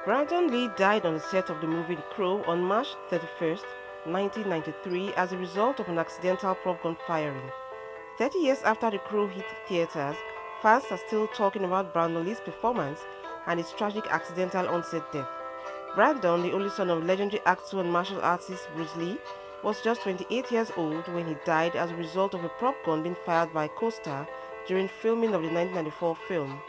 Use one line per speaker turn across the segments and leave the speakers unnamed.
Brandon Lee died on the set of the movie The Crow on March 31st, 1993 as a result of an accidental prop gun firing. 30 years after The Crow hit theaters, fans are still talking about Brandon Lee's performance and his tragic accidental onset death. Brandon, the only son of legendary actor and martial artist Bruce Lee, was just 28 years old when he died as a result of a prop gun being fired by a co-star during filming of the 1994 film.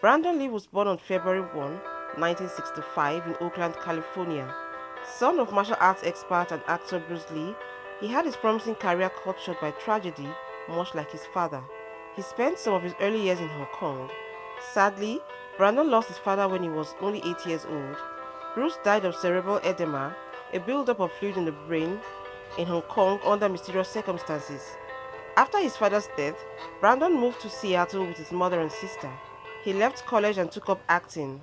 Brandon Lee was born on February 1, 1965 in Oakland, California. Son of martial arts expert and actor Bruce Lee, he had his promising career cut short by tragedy, much like his father. He spent some of his early years in Hong Kong. Sadly, Brandon lost his father when he was only 8 years old. Bruce died of cerebral edema, a buildup of fluid in the brain, in Hong Kong under mysterious circumstances. After his father's death, Brandon moved to Seattle with his mother and sister. He left college and took up acting.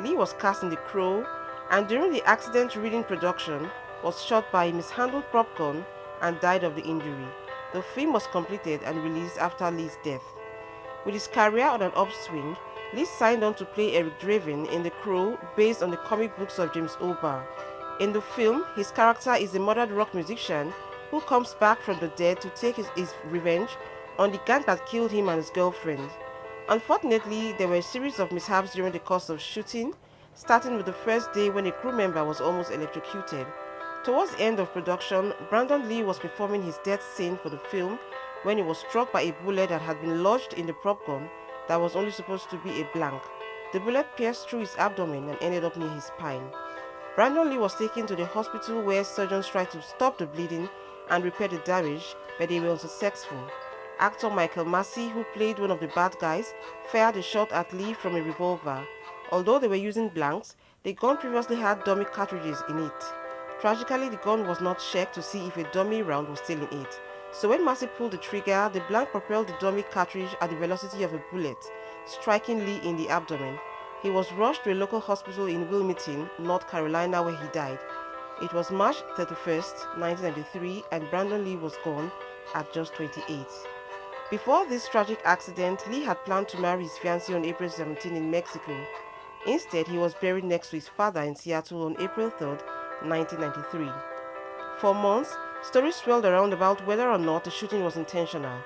Lee was cast in The Crow, and during the accident reading production, was shot by a mishandled prop gun and died of the injury. The film was completed and released after Lee's death. With his career on an upswing, Lee signed on to play Eric Draven in The Crow based on the comic books of James O'Barr. In the film, his character is a murdered rock musician who comes back from the dead to take his revenge on the gang that killed him and his girlfriend. Unfortunately, there were a series of mishaps during the course of shooting, starting with the first day when a crew member was almost electrocuted. Towards the end of production, Brandon Lee was performing his death scene for the film when he was struck by a bullet that had been lodged in the prop gun that was only supposed to be a blank. The bullet pierced through his abdomen and ended up near his spine. Brandon Lee was taken to the hospital where surgeons tried to stop the bleeding and repair the damage, but they were unsuccessful. Actor Michael Massey, who played one of the bad guys, fired a shot at Lee from a revolver. Although they were using blanks, the gun previously had dummy cartridges in it. Tragically, the gun was not checked to see if a dummy round was still in it. So when Massey pulled the trigger, the blank propelled the dummy cartridge at the velocity of a bullet, striking Lee in the abdomen. He was rushed to a local hospital in Wilmington, North Carolina, where he died. It was March 31st, 1993, and Brandon Lee was gone at just 28. Before this tragic accident, Lee had planned to marry his fiancée on April 17 in Mexico. Instead, he was buried next to his father in Seattle on April 3, 1993. For months, stories swirled around about whether or not the shooting was intentional.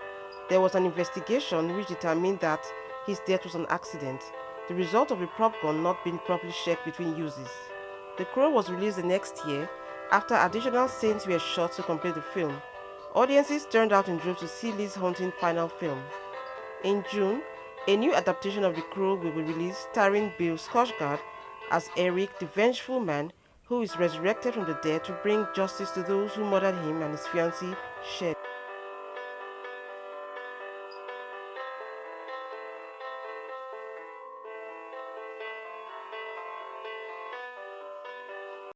There was an investigation which determined that his death was an accident, the result of a prop gun not being properly checked between uses. The Crow was released the next year after additional scenes were shot to complete the film. Audiences turned out in droves to see Lee's haunting final film. In June, a new adaptation of The Crow will be released starring Bill Skarsgård as Eric, the vengeful man who is resurrected from the dead to bring justice to those who murdered him and his fiancée, Shed.